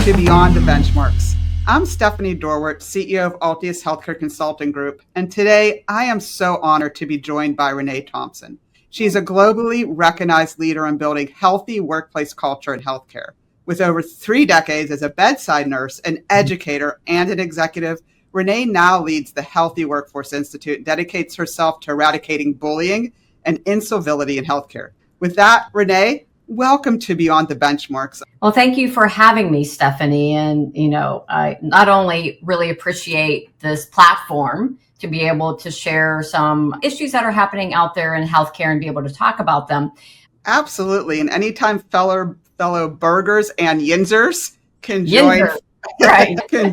to Beyond the Benchmarks. I'm Stephanie Dorwart, CEO of Altius Healthcare Consulting Group, and today I am so honored to be joined by Renee Thompson. She's a globally recognized leader in building healthy workplace culture in healthcare. With over 3 decades as a bedside nurse, an educator, and an executive, Renee now leads the Healthy Workforce Institute and dedicates herself to eradicating bullying and incivility in healthcare. With that, Renee, welcome to Beyond the Benchmarks. Well, thank you for having me, Stephanie. And, I not only really appreciate this platform to be able to share some issues that are happening out there in healthcare and be able to talk about them. Absolutely. And anytime fellow burgers and yinzers can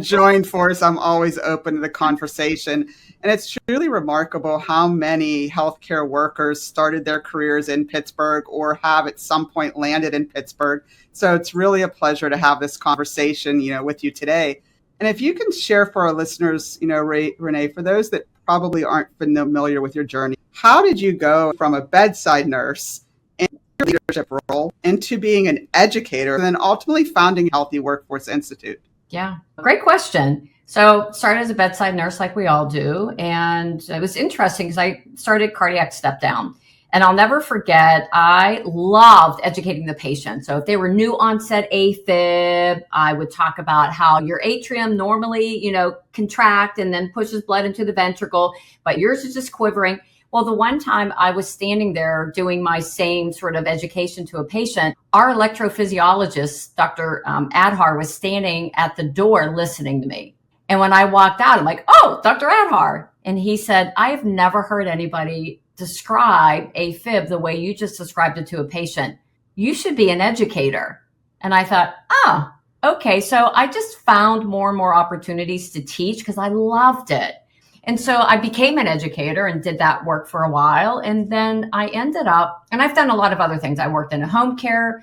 join force, I'm always open to the conversation. And it's truly remarkable how many healthcare workers started their careers in Pittsburgh or have at some point landed in Pittsburgh. So it's really a pleasure to have this conversation, with you today. And if you can share for our listeners, Renee, for those that probably aren't familiar with your journey, how did you go from a bedside nurse in your leadership role into being an educator and then ultimately founding Healthy Workforce Institute? Yeah, great question. So started as a bedside nurse like we all do. And it was interesting because I started cardiac step down. And I'll never forget, I loved educating the patient. So if they were new onset AFib, I would talk about how your atrium normally, contract and then pushes blood into the ventricle, but yours is just quivering. Well, the one time I was standing there doing my same sort of education to a patient, our electrophysiologist, Dr. Adhar, was standing at the door listening to me. And when I walked out, I'm like, oh, Dr. Adhar. And he said, I have never heard anybody describe AFib the way you just described it to a patient. You should be an educator. And I thought, oh, okay. So I just found more and more opportunities to teach because I loved it. And so I became an educator and did that work for a while. And then I ended up, and I've done a lot of other things. I worked in a home care,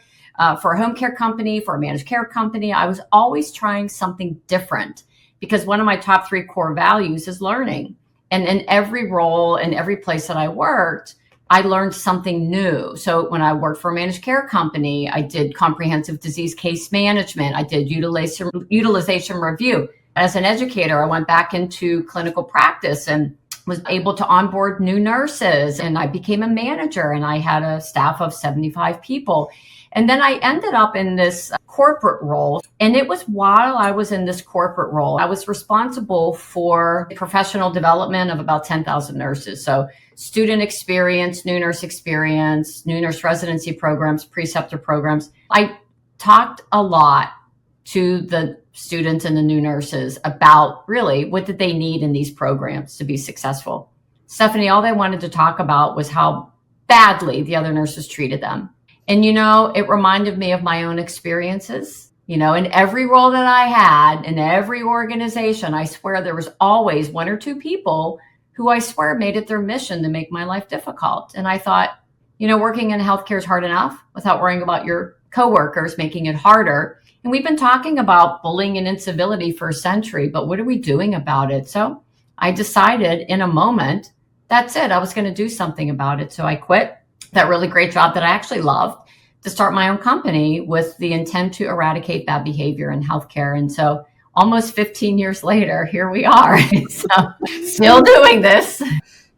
for a home care company, for a managed care company. I was always trying something different because one of my top 3 core values is learning. And in every role, in every place that I worked, I learned something new. So when I worked for a managed care company, I did comprehensive disease case management. I did utilization review. As an educator, I went back into clinical practice and was able to onboard new nurses. And I became a manager and I had a staff of 75 people. And then I ended up in this corporate role. And it was while I was in this corporate role, I was responsible for professional development of about 10,000 nurses. So student experience, new nurse residency programs, preceptor programs. I talked a lot to the students and the new nurses about really what did they need in these programs to be successful. Stephanie, all they wanted to talk about was how badly the other nurses treated them. And, it reminded me of my own experiences. In every role that I had, in every organization, I swear there was always 1 or 2 people who I swear made it their mission to make my life difficult. And I thought, working in healthcare is hard enough without worrying about your coworkers making it harder. And we've been talking about bullying and incivility for a century, but what are we doing about it? So I decided in a moment, that's it. I was going to do something about it. So I quit that really great job that I actually loved to start my own company with the intent to eradicate bad behavior in healthcare. And so almost 15 years later, here we are. So still doing this.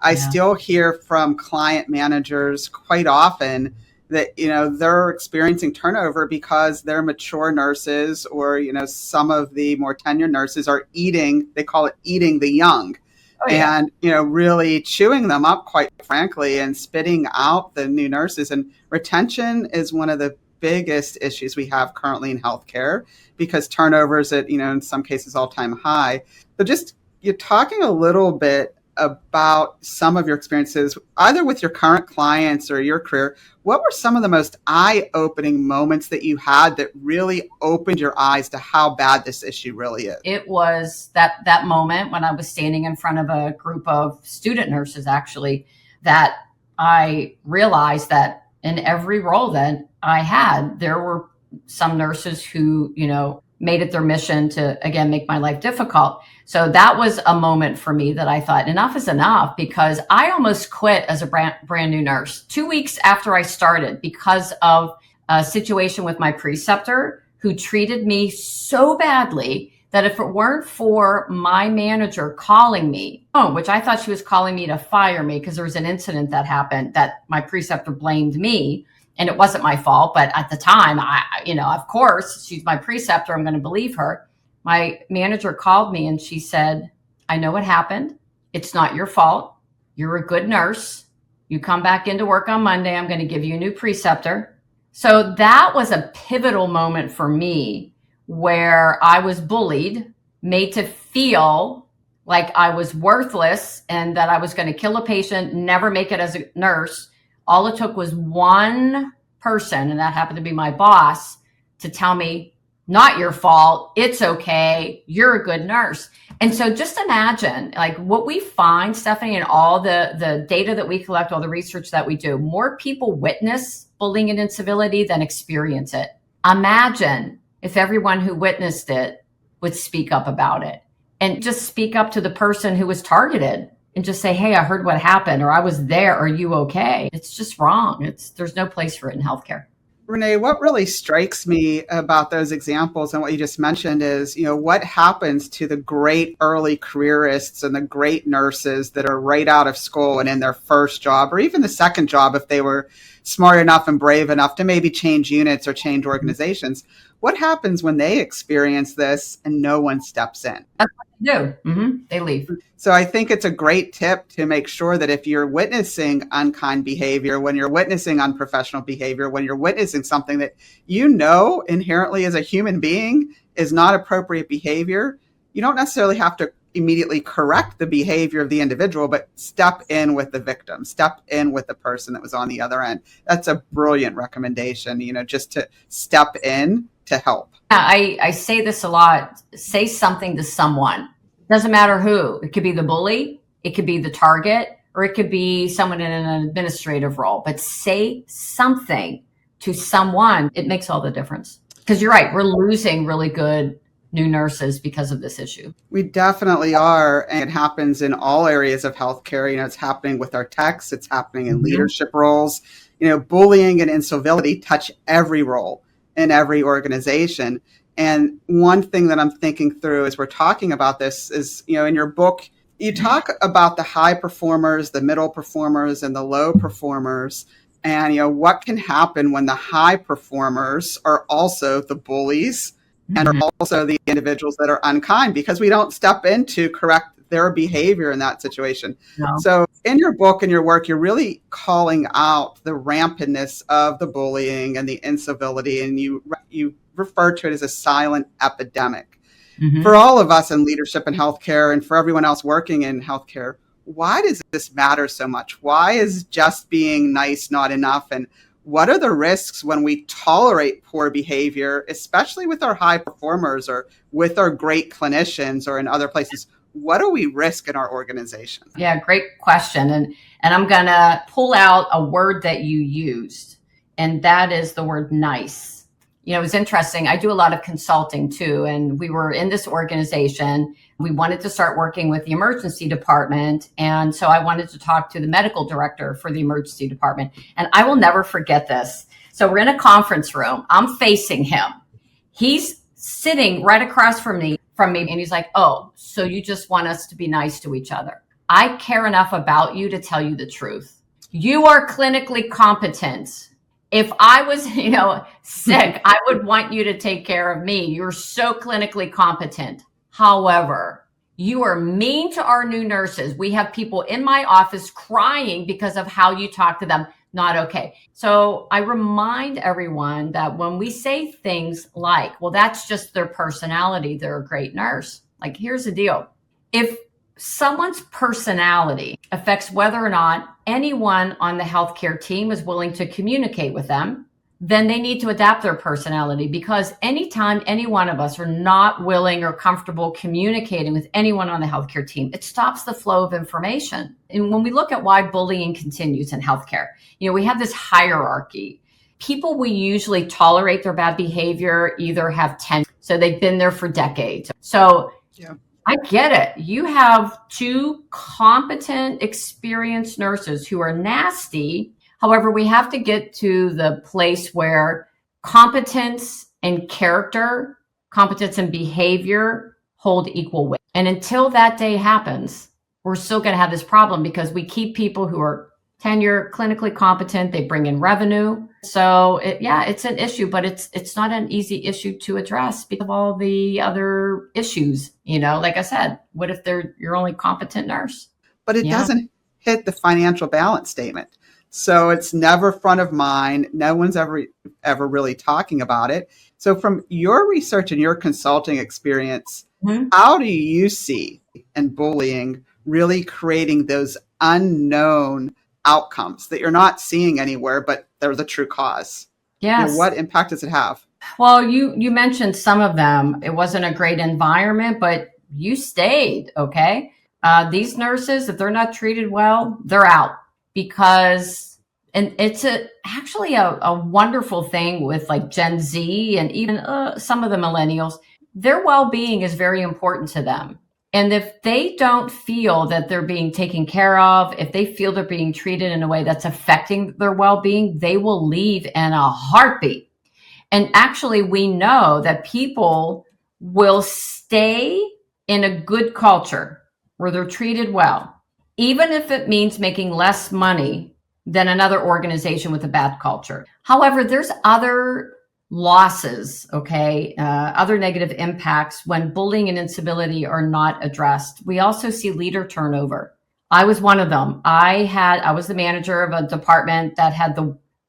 I still hear from client managers quite often that, they're experiencing turnover because their mature nurses or, some of the more tenured nurses are they call it eating the young. Oh, yeah. And, really chewing them up, quite frankly, and spitting out the new nurses. And retention is one of the biggest issues we have currently in healthcare because turnover is at, in some cases, all-time high. So just you're talking a little bit about some of your experiences, either with your current clients or your career. What were some of the most eye-opening moments that you had that really opened your eyes to how bad this issue really is? It was that moment when I was standing in front of a group of student nurses, actually, that I realized that in every role that I had, there were some nurses who, made it their mission to, again, make my life difficult. So that was a moment for me that I thought enough is enough, because I almost quit as a brand new nurse 2 weeks after I started because of a situation with my preceptor who treated me so badly that if it weren't for my manager calling me, which I thought she was calling me to fire me because there was an incident that happened that my preceptor blamed me, and it wasn't my fault. But at the time, of course, she's my preceptor. I'm going to believe her. My manager called me and she said, I know what happened. It's not your fault. You're a good nurse. You come back into work on Monday. I'm going to give you a new preceptor. So that was a pivotal moment for me where I was bullied, made to feel like I was worthless and that I was going to kill a patient, never make it as a nurse. All it took was one person, and that happened to be my boss, to tell me, not your fault. It's okay. You're a good nurse. And so just imagine like what we find, Stephanie, and all the data that we collect, all the research that we do, more people witness bullying and incivility than experience it. Imagine if everyone who witnessed it would speak up about it and just speak up to the person who was targeted and just say, hey, I heard what happened, or I was there. Are you okay? It's just wrong. There's no place for it in healthcare. Renee, what really strikes me about those examples and what you just mentioned is, what happens to the great early careerists and the great nurses that are right out of school and in their first job or even the second job if they were smart enough and brave enough to maybe change units or change organizations. What happens when they experience this and no one steps in? That's what they do. Mm-hmm. They leave. So I think it's a great tip to make sure that if you're witnessing unkind behavior, when you're witnessing unprofessional behavior, when you're witnessing something that inherently as a human being is not appropriate behavior, you don't necessarily have to immediately correct the behavior of the individual, but step in with the victim, step in with the person that was on the other end. That's a brilliant recommendation, just to step in to help. I say this a lot. Say something to someone. Doesn't matter who. It could be the bully, it could be the target, or it could be someone in an administrative role. But say something to someone. It makes all the difference. Because you're right. We're losing really good new nurses because of this issue. We definitely are. And it happens in all areas of healthcare. It's happening with our techs. It's happening in leadership roles. Bullying and incivility touch every role in every organization. And one thing that I'm thinking through as we're talking about this is, in your book, you talk about the high performers, the middle performers, and the low performers. And, what can happen when the high performers are also the bullies and are also the individuals that are unkind because we don't step in to correct their behavior in that situation. No. So in your book and your work, you're really calling out the rampantness of the bullying and the incivility, and you refer to it as a silent epidemic. Mm-hmm. For all of us in leadership and healthcare and for everyone else working in healthcare, why does this matter so much? Why is just being nice not enough? And what are the risks when we tolerate poor behavior, especially with our high performers or with our great clinicians or in other places? What do we risk in our organization? Yeah, great question. And I'm going to pull out a word that you used, and that is the word nice. It was interesting. I do a lot of consulting too. And we were in this organization. We wanted to start working with the emergency department. And so I wanted to talk to the medical director for the emergency department. And I will never forget this. So we're in a conference room. I'm facing him. He's sitting right across from me. And he's like, oh, so you just want us to be nice to each other. I care enough about you to tell you the truth. You are clinically competent. If I was, sick, I would want you to take care of me. You're so clinically competent. However, you are mean to our new nurses. We have people in my office crying because of how you talk to them. Not okay. So I remind everyone that when we say things like, well, that's just their personality, they're a great nurse. Like, here's the deal. If someone's personality affects whether or not anyone on the healthcare team is willing to communicate with them, then they need to adapt their personality, because anytime any one of us are not willing or comfortable communicating with anyone on the healthcare team, it stops the flow of information. And when we look at why bullying continues in healthcare, we have this hierarchy. People we usually tolerate their bad behavior either have tenure, so they've been there for decades. So yeah. I get it. You have two competent, experienced nurses who are nasty. However, we have to get to the place where competence and character, competence, and behavior hold equal weight. And until that day happens, we're still going to have this problem because we keep people who are tenure, clinically competent, they bring in revenue. So it's an issue, but it's not an easy issue to address because of all the other issues. Like I said, what if they're your only competent nurse? But it doesn't hit the financial balance statement. So it's never front of mind. No one's ever really talking about it. So from your research and your consulting experience, how do you see in bullying really creating those unknown outcomes that you're not seeing anywhere, but they're the true cause? Yes. What impact does it have? Well, you mentioned some of them. It wasn't a great environment, but you stayed, okay? These nurses, if they're not treated well, they're out because, and it's actually a wonderful thing with like Gen Z and even some of the millennials, their well-being is very important to them. And if they don't feel that they're being taken care of, if they feel they're being treated in a way that's affecting their well-being, they will leave in a heartbeat. And actually, we know that people will stay in a good culture where they're treated well, even if it means making less money than another organization with a bad culture. However, there's other losses, other negative impacts when bullying and incivility are not addressed. We also see leader turnover. I was one of them. I was the manager of a department that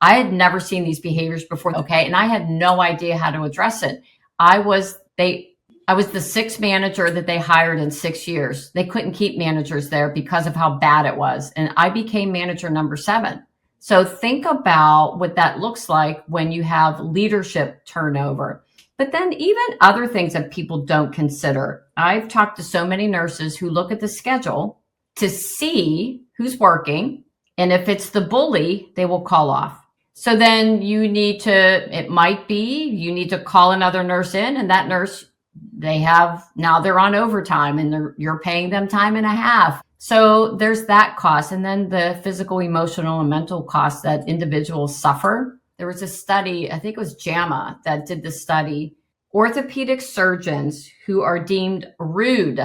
I had never seen these behaviors before, and I had no idea how to address it. I was the sixth manager that they hired in 6 years. They couldn't keep managers there because of how bad it was. And I became manager number 7. So think about what that looks like when you have leadership turnover. But then even other things that people don't consider. I've talked to so many nurses who look at the schedule to see who's working. And if it's the bully, they will call off. So then you need to call another nurse in, and that nurse, now they're on overtime and you're paying them time and a half. So there's that cost. And then the physical, emotional, and mental costs that individuals suffer. There was a study, I think it was JAMA, that did the study. Orthopedic surgeons who are deemed rude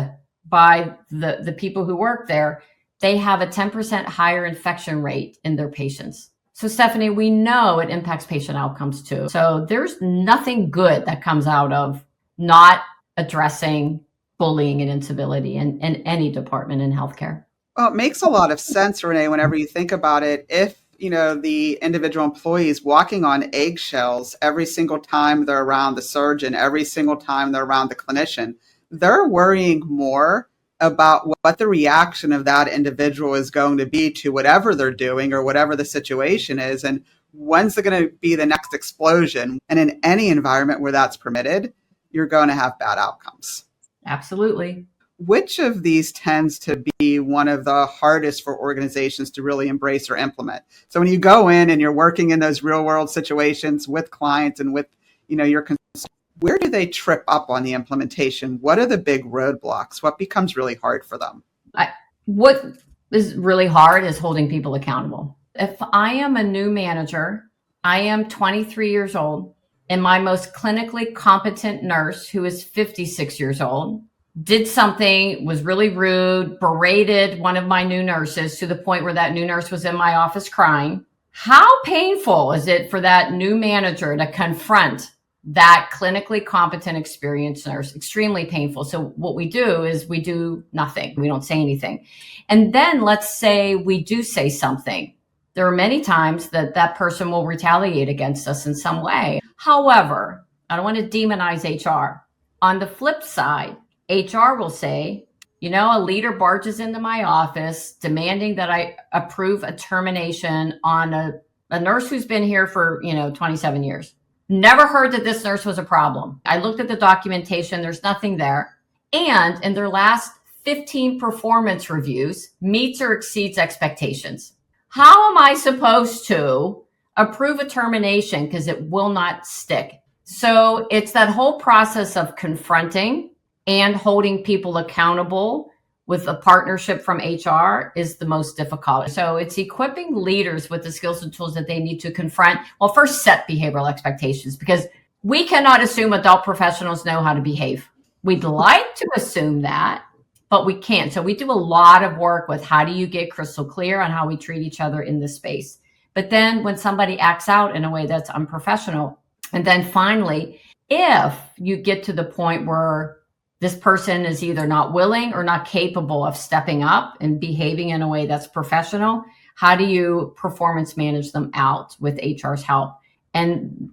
by the people who work there, they have a 10% higher infection rate in their patients. So Stephanie, we know it impacts patient outcomes too. So there's nothing good that comes out of not addressing bullying and incivility in any department in healthcare. Well, it makes a lot of sense, Renee, whenever you think about it. If, the individual employee is walking on eggshells every single time they're around the surgeon, every single time they're around the clinician, they're worrying more about what the reaction of that individual is going to be to whatever they're doing or whatever the situation is. And when's it going to be the next explosion? And in any environment where that's permitted, you're going to have bad outcomes. Absolutely. Which of these tends to be one of the hardest for organizations to really embrace or implement? So when you go in and you're working in those real world situations with clients and with, your concerns, where do they trip up on the implementation? What are the big roadblocks? What becomes really hard for them? What is really hard is holding people accountable. If I am a new manager, I am 23 years old, and my most clinically competent nurse, who is 56 years old, did something, was really rude, berated one of my new nurses to the point where that new nurse was in my office crying. How painful is it for that new manager to confront that clinically competent, experienced nurse? Extremely painful. So what we do is we do nothing. We don't say anything. And then let's say we do say something. There are many times that person will retaliate against us in some way. However, I don't want to demonize HR. On the flip side, HR will say, a leader barges into my office demanding that I approve a termination on a nurse who's been here for, 27 years. Never heard that this nurse was a problem. I looked at the documentation. There's nothing there. And in their last 15 performance reviews, meets or exceeds expectations. How am I supposed to approve a termination because it will not stick? So it's that whole process of confronting and holding people accountable with a partnership from HR is the most difficult. So it's equipping leaders with the skills and tools that they need to confront. Well, first set behavioral expectations, because We cannot assume adult professionals know how to behave. We'd like to assume that, but we can't. So we do a lot of work with how do you get crystal clear on how we treat each other in this space. But then when somebody acts out in a way that's unprofessional, and then finally, if you get to the point where this person is either not willing or not capable of stepping up and behaving in a way that's professional, how do you performance manage them out with HR's help? And,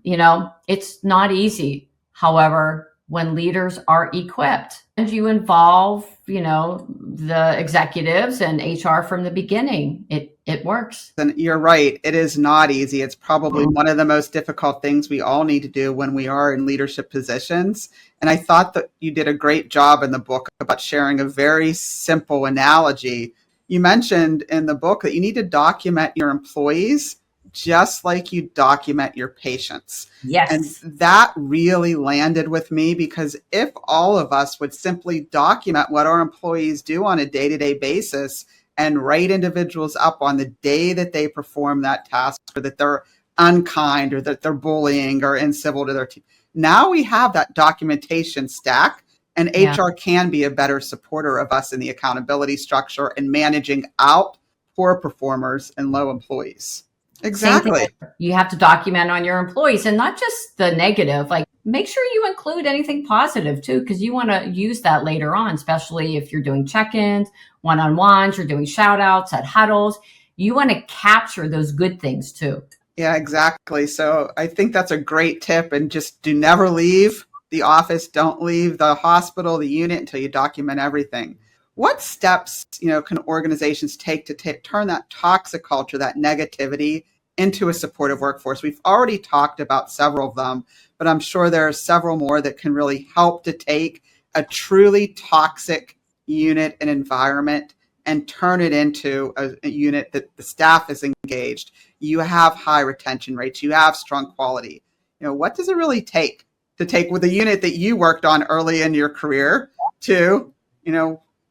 it's not easy. However, when leaders are equipped and you involve, the executives and HR from the beginning, it works. And you're right. It is not easy. It's probably one of the most difficult things we all need to do when we are in leadership positions. And I thought that you did a great job in the book about sharing a very simple analogy. You mentioned in the book that you need to document your employees just like you document your patients. Yes. And that really landed with me, because if all of us would simply document what our employees do on a day-to-day basis and write individuals up on the day that they perform that task, or that they're unkind, or that they're bullying or incivil to their team, now we have that documentation stack, and HR can be a better supporter of us in the accountability structure and managing out poor performers and low employees. Exactly. You have to document on your employees, and not just the negative. Like, make sure you include anything positive too, because you want to use that later on, especially if you're doing check-ins, one-on-ones, you're doing shout-outs at huddles. You want to capture those good things too. Yeah, exactly. So I think that's a great tip. And just never leave the office. Don't leave the hospital, the unit, until you document everything. What steps, can organizations take to turn that toxic culture, that negativity, into a supportive workforce? We've already talked about several of them, but I'm sure there are several more that can really help to take a truly toxic unit and environment and turn it into a unit that the staff is engaged. You have high retention rates. You have strong quality. What does it really take with a unit that you worked on early in your career to,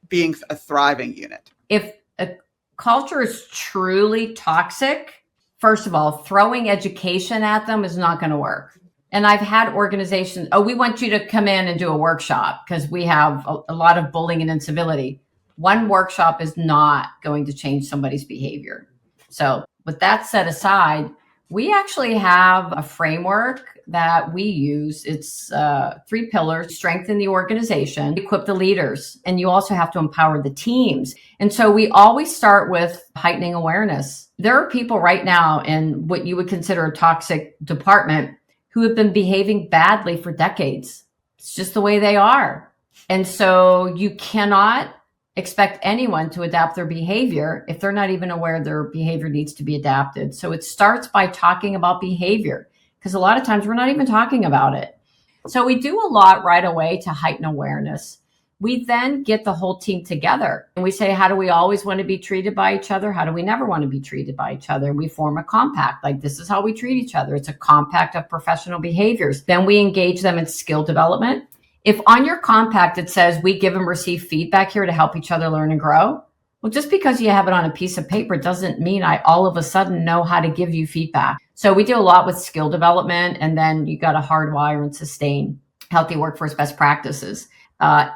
being a thriving unit? If a culture is truly toxic, first of all, throwing education at them is not going to work. And I've had organizations, we want you to come in and do a workshop because we have a lot of bullying and incivility. One workshop is not going to change somebody's behavior. So with that set aside, we actually have a framework that we use. It's 3 pillars: strengthen the organization, equip the leaders, and you also have to empower the teams. And so we always start with heightening awareness. There are people right now in what you would consider a toxic department who have been behaving badly for decades. It's just the way they are. And so you cannot expect anyone to adapt their behavior if they're not even aware their behavior needs to be adapted. So it starts by talking about behavior, because a lot of times we're not even talking about it. So we do a lot right away to heighten awareness. We then get the whole team together and we say, how do we always want to be treated by each other? How do we never want to be treated by each other? We form a compact, like this is how we treat each other. It's a compact of professional behaviors. Then we engage them in skill development. If on your compact it says we give and receive feedback here to help each other learn and grow, well, just because you have it on a piece of paper doesn't mean I all of a sudden know how to give you feedback. So we do a lot with skill development, and then you got to hardwire and sustain healthy workforce best practices.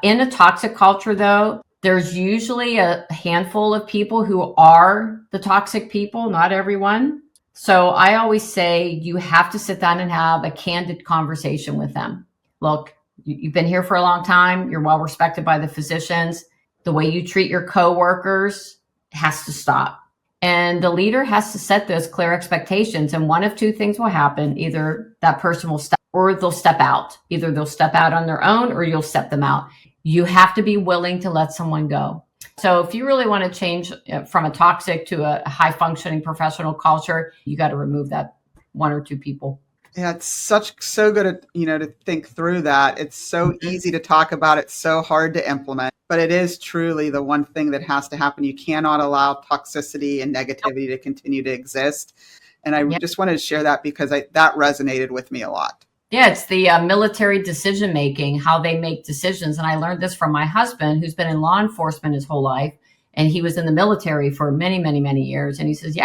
In a toxic culture, though, there's usually a handful of people who are the toxic people, not everyone. So I always say you have to sit down and have a candid conversation with them. Look, you've been here for a long time. You're well respected by the physicians. The way you treat your coworkers has to stop. And the leader has to set those clear expectations. And one of 2 things will happen. Either that person will step or they'll step out. Either they'll step out on their own or you'll step them out. You have to be willing to let someone go. So if you really want to change from a toxic to a high functioning professional culture, you got to remove that 1 or 2 people. Yeah, it's so good to think through that. It's so easy to talk about. It's so hard to implement, but it is truly the one thing that has to happen. You cannot allow toxicity and negativity to continue to exist. And I just wanted to share that because that resonated with me a lot. Yeah, it's the military decision making, how they make decisions. And I learned this from my husband, who's been in law enforcement his whole life. And he was in the military for many, many, many years. And he says,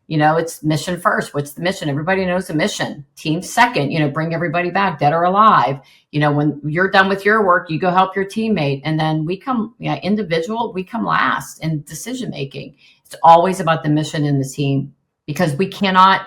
It's mission first. What's the mission? Everybody knows the mission. Team second, bring everybody back, dead or alive. When you're done with your work, you go help your teammate. And then we come, individual, we come last in decision making. It's always about the mission and the team, because we cannot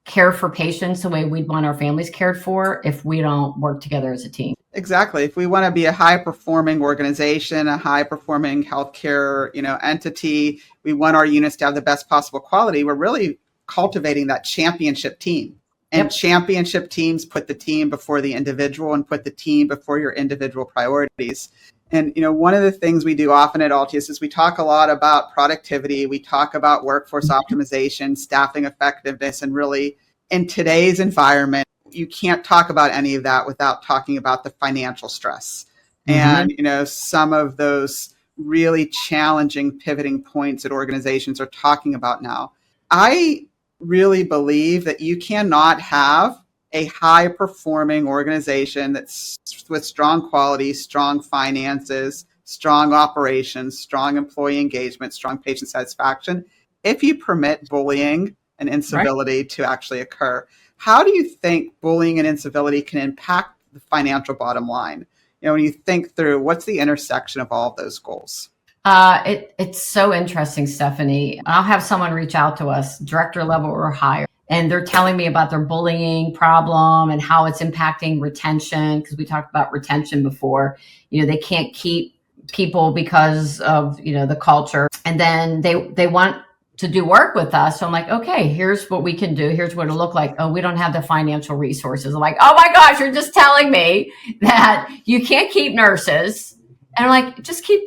care for patients the way we'd want our families cared for if we don't work together as a team. Exactly. If we want to be a high-performing organization, a high-performing healthcare, entity, we want our units to have the best possible quality. We're really cultivating that championship team. And Yep. Championship teams put the team before the individual and put the team before your individual priorities. And, one of the things we do often at Altius is we talk a lot about productivity. We talk about workforce optimization, staffing effectiveness, and really in today's environment, you can't talk about any of that without talking about the financial stress. And, some of those really challenging pivoting points that organizations are talking about now. I really believe that you cannot have a high performing organization that's with strong quality, strong finances, strong operations, strong employee engagement, strong patient satisfaction, if you permit bullying and incivility to actually occur. How do you think bullying and incivility can impact the financial bottom line? When you think through what's the intersection of all of those goals? It's so interesting, Stephanie. I'll have someone reach out to us, director level or higher, and they're telling me about their bullying problem and how it's impacting retention, because we talked about retention before. They can't keep people because of, the culture. And then they want to do work with us. So I'm like, okay, here's what we can do. Here's what it'll look like. Oh, we don't have the financial resources. I'm like, oh my gosh, you're just telling me that you can't keep nurses. And I'm like, just keep,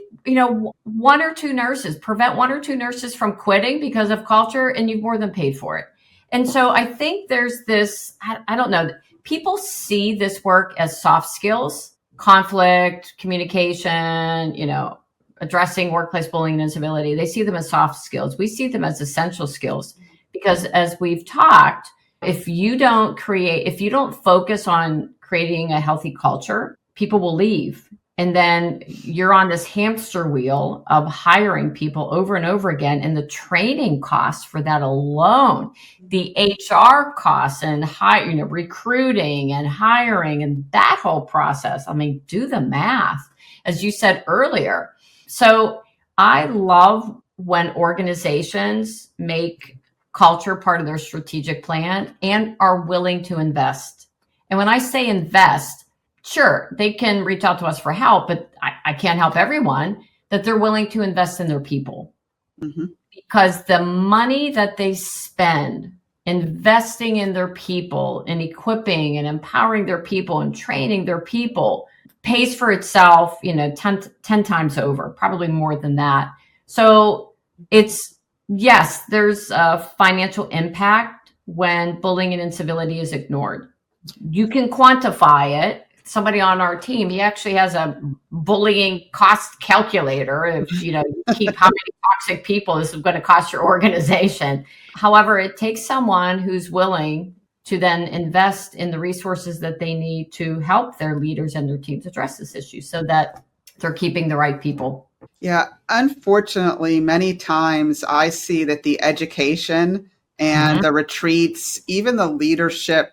one or two nurses, prevent one or two nurses from quitting because of culture, and you've more than paid for it. And so I think there's this, I don't know, people see this work as soft skills, conflict, communication, addressing workplace bullying and incivility. They see them as soft skills. We see them as essential skills, because as we've talked, if you don't focus on creating a healthy culture, people will leave. And then you're on this hamster wheel of hiring people over and over again. And the training costs for that alone, the HR costs and recruiting and hiring and that whole process. I mean, do the math, as you said earlier. So I love when organizations make culture part of their strategic plan and are willing to invest. And when I say invest, sure, they can reach out to us for help, but I can't help everyone, that they're willing to invest in their people. Mm-hmm. Because the money that they spend investing in their people and equipping and empowering their people and training their people pays for itself, 10 times over, probably more than that. So yes, there's a financial impact when bullying and incivility is ignored. You can quantify it. Somebody on our team, he actually has a bullying cost calculator. If you keep how many toxic people this is going to cost your organization. However, it takes someone who's willing to then invest in the resources that they need to help their leaders and their teams address this issue so that they're keeping the right people. Yeah, unfortunately, many times I see that the education and the retreats, even the leadership,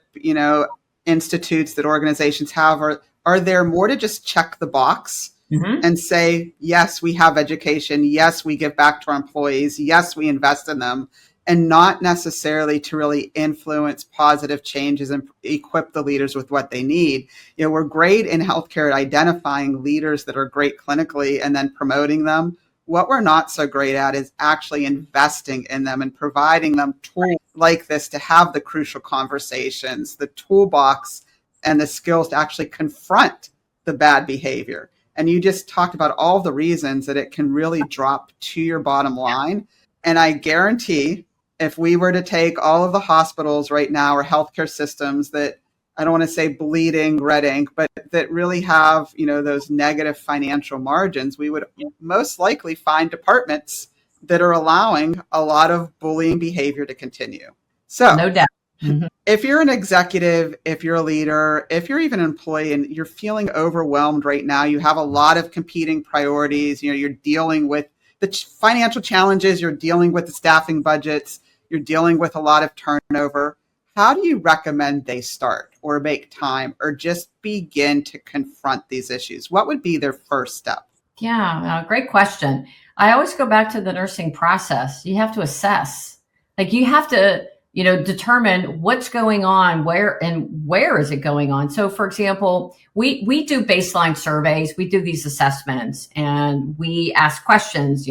institutes that organizations have are there more to just check the box and say, yes, we have education. Yes, we give back to our employees. Yes, we invest in them, and not necessarily to really influence positive changes and equip the leaders with what they need. We're great in healthcare at identifying leaders that are great clinically and then promoting them. What we're not so great at is actually investing in them and providing them tools like this to have the crucial conversations, the toolbox, and the skills to actually confront the bad behavior. And you just talked about all the reasons that it can really drop to your bottom line. And I guarantee if we were to take all of the hospitals right now or healthcare systems that, I don't want to say bleeding red ink, but that really have, those negative financial margins, we would most likely find departments that are allowing a lot of bullying behavior to continue. So no doubt. If you're an executive, if you're a leader, if you're even an employee and you're feeling overwhelmed right now, you have a lot of competing priorities, you're dealing with financial challenges, you're dealing with the staffing budgets, you're dealing with a lot of turnover. How do you recommend they start or make time or just begin to confront these issues? What would be their first step? Yeah, great question. I always go back to the nursing process. You have to assess. Like you have to, determine what's going on, where is it going on. So for example, we do baseline surveys, we do these assessments and we ask questions,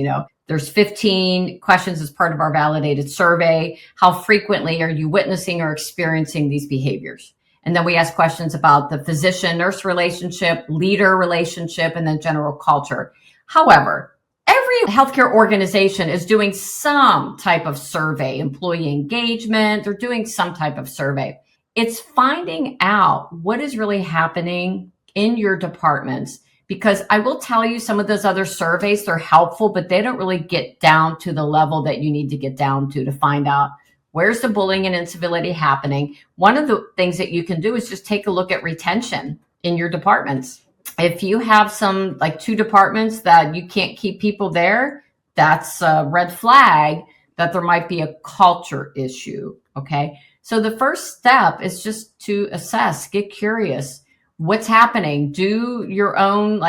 there's 15 questions as part of our validated survey. How frequently are you witnessing or experiencing these behaviors? And then we ask questions about the physician-nurse relationship, leader relationship, and then general culture. However, every healthcare organization is doing some type of survey, employee engagement, they're doing some type of survey. It's finding out what is really happening in your departments. Because I will tell you, some of those other surveys, they're helpful, but they don't really get down to the level that you need to get down to find out where's the bullying and incivility happening. One of the things that you can do is just take a look at retention in your departments. If you have some like 2 departments that you can't keep people there, that's a red flag that there might be a culture issue. Okay. So the first step is just to assess, get curious. What's happening? Do your own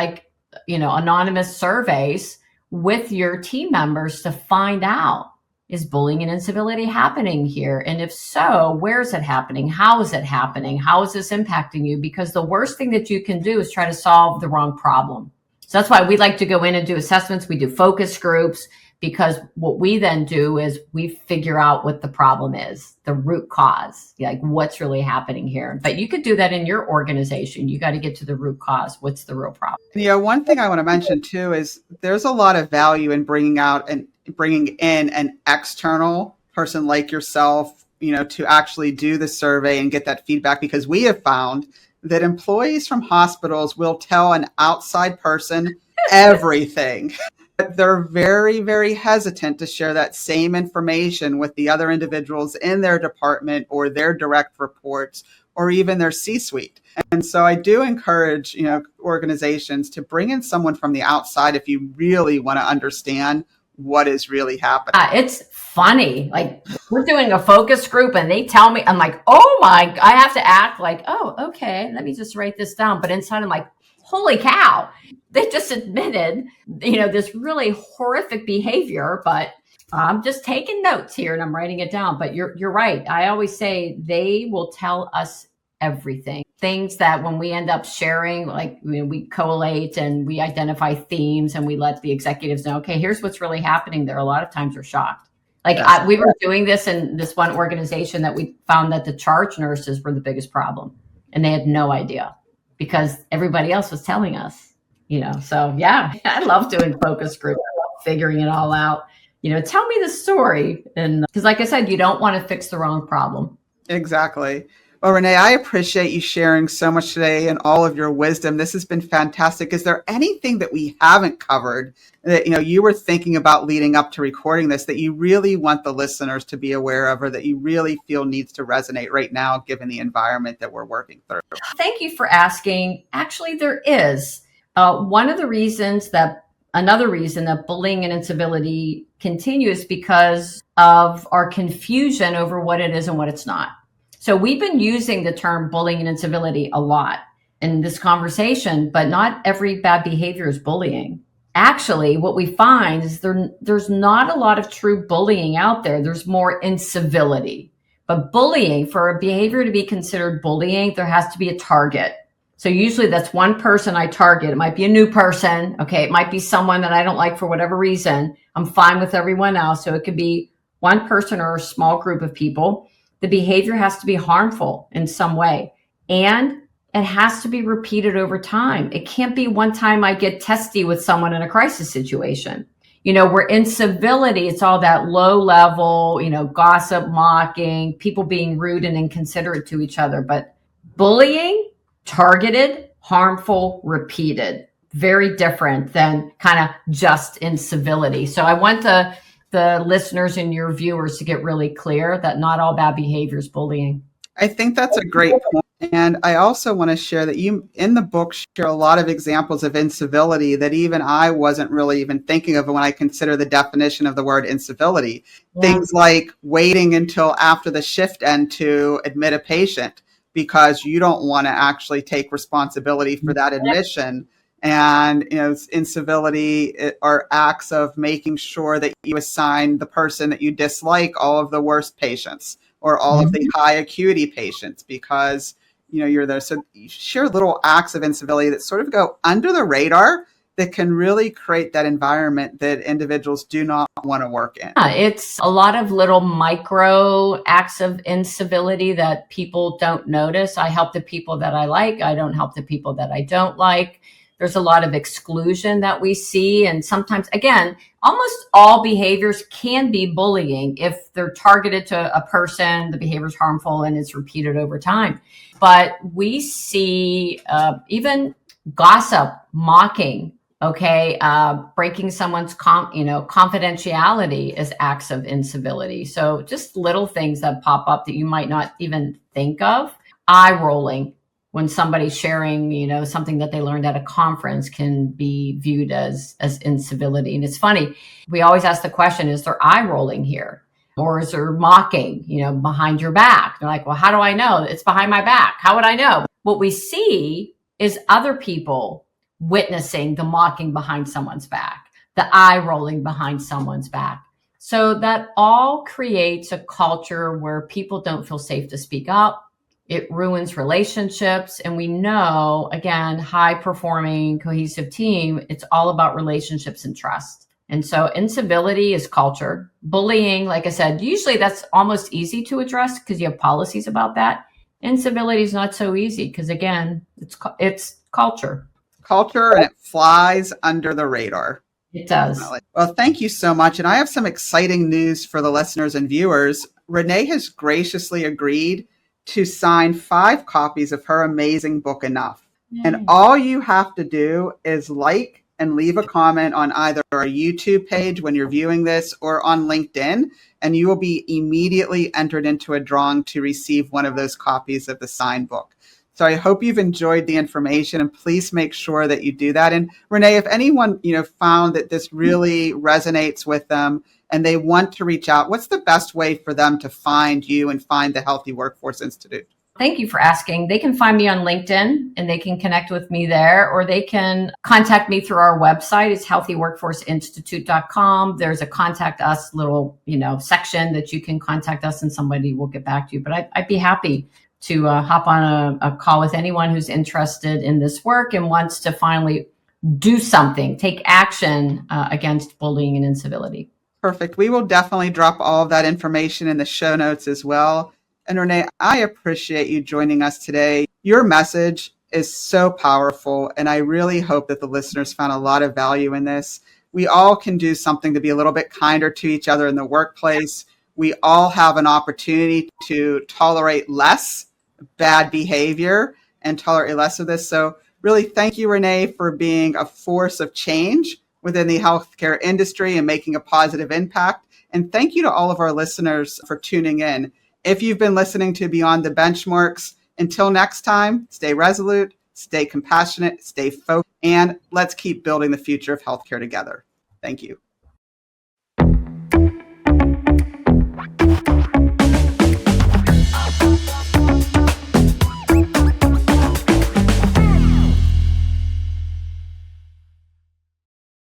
anonymous surveys with your team members to find out, is bullying and incivility happening here? And if so, where is it happening? How is it happening? How is this impacting you? Because the worst thing that you can do is try to solve the wrong problem. So that's why we like to go in and do assessments. We do focus groups, because what we then do is we figure out what the problem is, the root cause, like what's really happening here. But you could do that in your organization. You got to get to the root cause. What's the real problem? One thing I want to mention too is there's a lot of value in bringing in an external person like yourself, to actually do the survey and get that feedback, because we have found that employees from hospitals will tell an outside person everything. But they're very, very hesitant to share that same information with the other individuals in their department or their direct reports or even their C-suite. And so I do encourage, organizations to bring in someone from the outside if you really want to understand what is really happening. It's funny. Like we're doing a focus group and they tell me, I'm like, oh my, I have to act like, oh, okay, let me just write this down. But inside I'm like, holy cow, they just admitted, this really horrific behavior, but I'm just taking notes here and I'm writing it down. But you're right. I always say they will tell us everything. Things that when we end up sharing, like we collate and we identify themes and we let the executives know, okay, here's what's really happening there. A lot of times they're shocked. Like we were doing this in this one organization that we found that the charge nurses were the biggest problem and they had no idea because everybody else was telling us. So yeah, I love doing focus groups. I love figuring it all out. Tell me the story. And because like I said, you don't want to fix the wrong problem. Exactly. Well, Renee, I appreciate you sharing so much today and all of your wisdom. This has been fantastic. Is there anything that we haven't covered that, you were thinking about leading up to recording this that you really want the listeners to be aware of or that you really feel needs to resonate right now, given the environment that we're working through? Thank you for asking. Actually, there is. Another reason that bullying and incivility continues because of our confusion over what it is and what it's not. So we've been using the term bullying and incivility a lot in this conversation, but not every bad behavior is bullying. Actually, what we find is there's not a lot of true bullying out there. There's more incivility. But bullying, for a behavior to be considered bullying, there has to be a target. So usually that's one person I target. It might be a new person. Okay. It might be someone that I don't like for whatever reason. I'm fine with everyone else. So it could be one person or a small group of people. The behavior has to be harmful in some way. And it has to be repeated over time. It can't be one time I get testy with someone in a crisis situation. Where incivility, it's all that low level, gossip, mocking, people being rude and inconsiderate to each other. But bullying, targeted, harmful, repeated, very different than kind of just incivility. So I want the listeners and your viewers to get really clear that not all bad behavior is bullying. I think that's a great point. And I also want to share that you, in the book, share a lot of examples of incivility that even I wasn't really even thinking of when I consider the definition of the word incivility. Yeah. Things like waiting until after the shift end to admit a patient because you don't want to actually take responsibility for that admission. And incivility are acts of making sure that you assign the person that you dislike all of the worst patients or all of the high acuity patients because you're there. So you share little acts of incivility that sort of go under the radar that can really create that environment that individuals do not want to work in. Yeah, it's a lot of little micro acts of incivility that people don't notice. I help the people that I like. I don't help the people that I don't like. There's a lot of exclusion that we see. And sometimes, again, almost all behaviors can be bullying if they're targeted to a person, the behavior is harmful and it's repeated over time. But we see even gossip, mocking, breaking someone's confidentiality is acts of incivility. So just little things that pop up that you might not even think of. Eye rolling when somebody's sharing, something that they learned at a conference can be viewed as incivility. And it's funny, we always ask the question, is there eye rolling here? Or is there mocking, behind your back? They're like, well, how do I know? It's behind my back. How would I know? What we see is other people witnessing the mocking behind someone's back, the eye rolling behind someone's back. So that all creates a culture where people don't feel safe to speak up. It ruins relationships. And we know, again, high performing, cohesive team, it's all about relationships and trust. And so incivility is culture. Bullying, like I said, usually that's almost easy to address because you have policies about that. Incivility is not so easy because, again, it's culture. Culture, and it flies under the radar. It does. Definitely. Well, thank you so much. And I have some exciting news for the listeners and viewers. Renee has graciously agreed to sign 5 copies of her amazing book, Enough. Yay. And all you have to do is like and leave a comment on either our YouTube page when you're viewing this or on LinkedIn, and you will be immediately entered into a drawing to receive one of those copies of the signed book. So I hope you've enjoyed the information, and please make sure that you do that. And Renee, if anyone, found that this really resonates with them and they want to reach out, what's the best way for them to find you and find the Healthy Workforce Institute? Thank you for asking. They can find me on LinkedIn and they can connect with me there, or they can contact me through our website. It's healthyworkforceinstitute.com. There's a contact us little, section that you can contact us and somebody will get back to you. But I'd be happy to hop on a call with anyone who's interested in this work and wants to finally do something, take action against bullying and incivility. Perfect. We will definitely drop all of that information in the show notes as well. And Renee, I appreciate you joining us today. Your message is so powerful, and I really hope that the listeners found a lot of value in this. We all can do something to be a little bit kinder to each other in the workplace. We all have an opportunity to tolerate less bad behavior and tolerate less of this. So really, thank you, Renee, for being a force of change within the healthcare industry and making a positive impact. And thank you to all of our listeners for tuning in. If you've been listening to Beyond the Benchmarks, until next time, stay resolute, stay compassionate, stay focused, and let's keep building the future of healthcare together. Thank you.